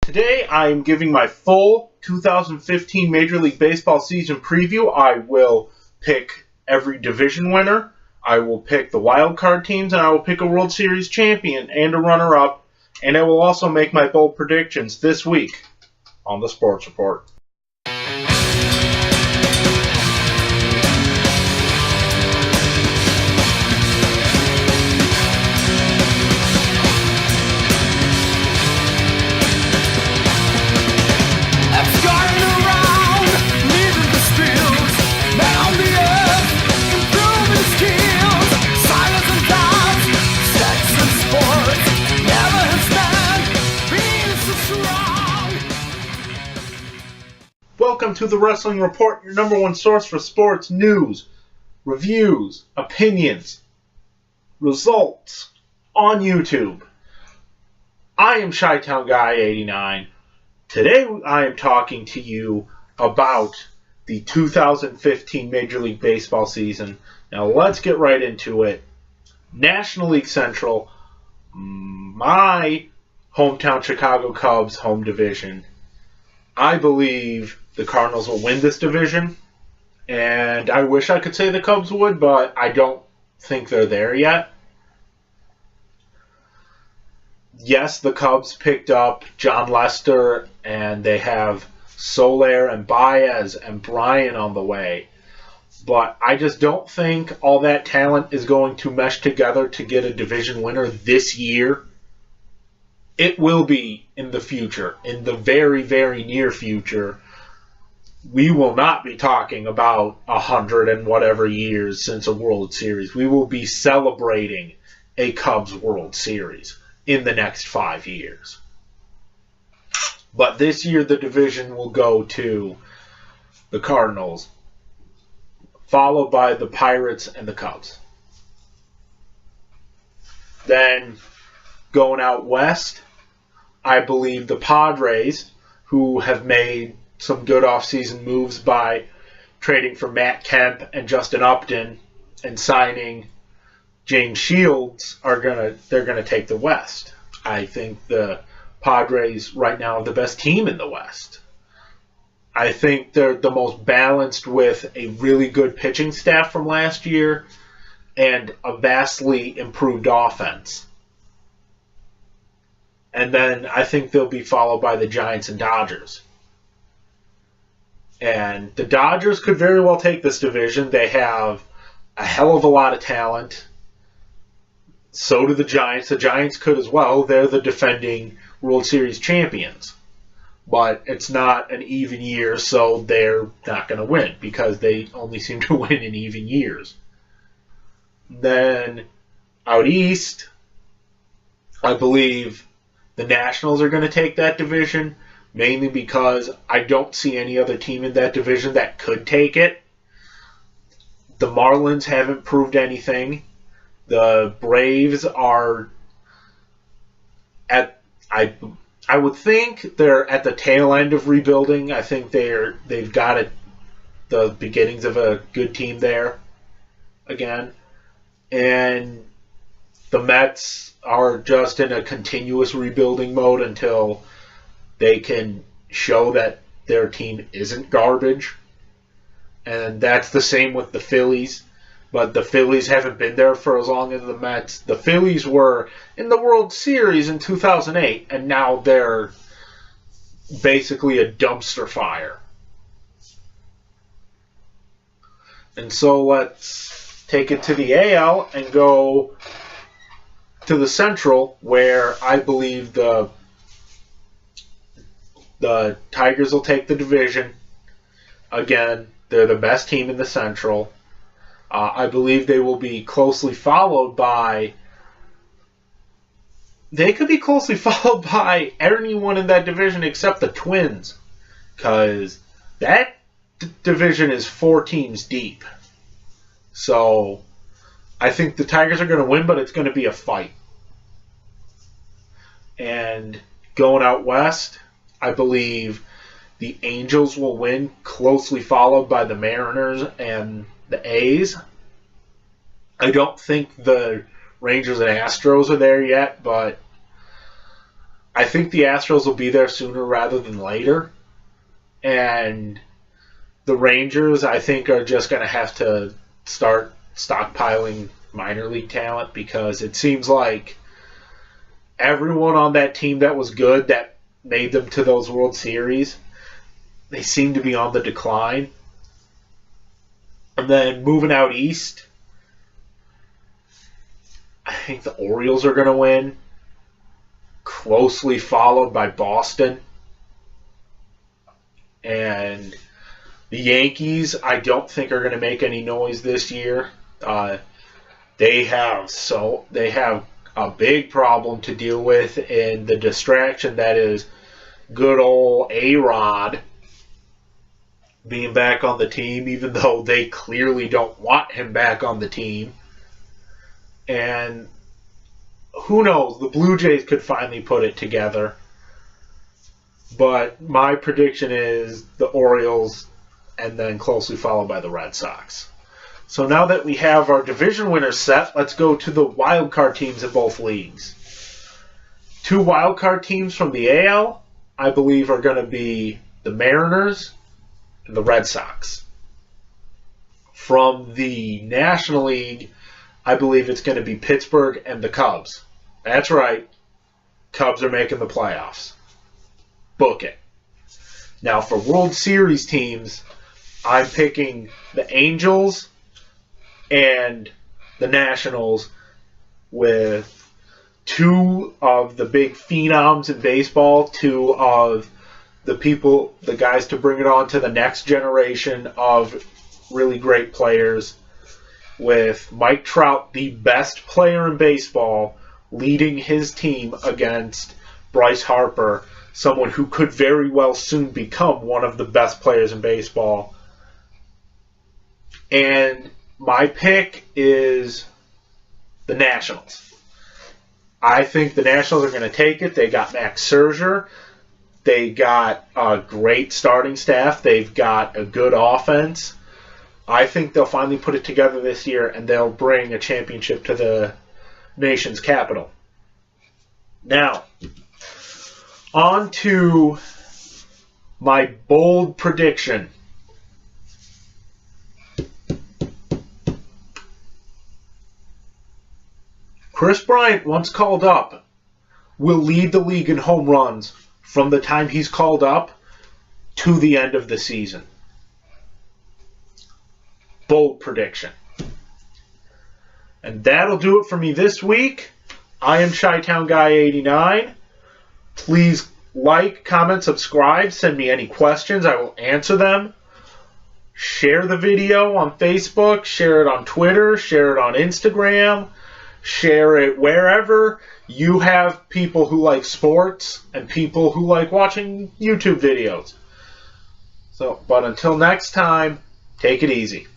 Today I am giving my full 2015 Major League Baseball season preview. I will pick every division winner, I will pick the wild card teams, and I will pick a World Series champion and a runner-up, and I will also make my bold predictions this week on the Sports Report. Welcome to the Wrestling Report, your number one source for sports news, reviews, opinions, results on YouTube. I am Chi-Town Guy 89. Today I am talking to you about the 2015 Major League Baseball season. Now let's get right into it. National League Central, my hometown Chicago Cubs home division. I believe the Cardinals will win this division, and I wish I could say the Cubs would, but I don't think they're there yet. Yes, the Cubs picked up John Lester, and they have Soler and Baez and Bryant on the way, but I just don't think all that talent is going to mesh together to get a division winner this year. It will be in the future, in the very, very near future. We will not be talking about 100 and whatever years since a World Series. We will be celebrating a Cubs World Series in the next 5 years. But this year the division will go to the Cardinals, followed by the Pirates and the Cubs. Then, going out west, I believe the Padres, who have made some good offseason moves by trading for Matt Kemp and Justin Upton and signing James Shields, they're gonna take the West. I think the Padres right now are the best team in the West. I think they're the most balanced with a really good pitching staff from last year and a vastly improved offense. And then I think they'll be followed by the Giants and Dodgers. And the Dodgers could very well take this division. They have a hell of a lot of talent. So do the Giants. The Giants could as well. They're the defending World Series champions. But it's not an even year, so they're not going to win because they only seem to win in even years. Then out east, I believe the Nationals are going to take that division, mainly because I don't see any other team in that division that could take it. The Marlins haven't proved anything. The Braves are I would think they're at the tail end of rebuilding. I think they've got the beginnings of a good team there again. And the Mets are just in a continuous rebuilding mode until they can show that their team isn't garbage. And that's the same with the Phillies. But the Phillies haven't been there for as long as the Mets. The Phillies were in the World Series in 2008, and now they're basically a dumpster fire. And so let's take it to the AL and go to the Central, where I believe the Tigers will take the division. Again, they're the best team in the Central. I believe they will be closely followed by... They could be closely followed by anyone in that division except the Twins, because that division is 4 teams deep. So I think the Tigers are going to win, but it's going to be a fight. And going out west, I believe the Angels will win, closely followed by the Mariners and the A's. I don't think the Rangers and Astros are there yet, but I think the Astros will be there sooner rather than later. And the Rangers, I think, are just going to have to start stockpiling minor league talent because it seems like everyone on that team that was good, that made them to those World Series, they seem to be on the decline. And then moving out east, I think the Orioles are going to win, closely followed by Boston. And the Yankees, I don't think are going to make any noise this year. They have a big problem to deal with in the distraction that is good old A-Rod being back on the team, even though they clearly don't want him back on the team. And who knows, the Blue Jays could finally put it together. But my prediction is the Orioles and then closely followed by the Red Sox. So now that we have our division winners set, let's go to the wild card teams in both leagues. 2 wild card teams from the AL, I believe, are going to be the Mariners and the Red Sox. From the National League, I believe it's going to be Pittsburgh and the Cubs. That's right. Cubs are making the playoffs. Book it. Now for World Series teams, I'm picking the Angels and the Nationals with 2 of the big phenoms in baseball, 2 of the guys to bring it on to the next generation of really great players, with Mike Trout, the best player in baseball, leading his team against Bryce Harper, someone who could very well soon become one of the best players in baseball. And my pick is the Nationals. I think the Nationals are going to take it. They got Max Scherzer. They got a great starting staff. They've got a good offense. I think they'll finally put it together this year, and they'll bring a championship to the nation's capital. Now, on to my bold prediction. Chris Bryant, once called up, will lead the league in home runs from the time he's called up to the end of the season. Bold prediction. And that'll do it for me this week. I am Chi-Town Guy 89. Please like, comment, subscribe, send me any questions. I will answer them. Share the video on Facebook, share it on Twitter, share it on Instagram, share it wherever you have people who like sports and people who like watching YouTube videos. But until next time, take it easy.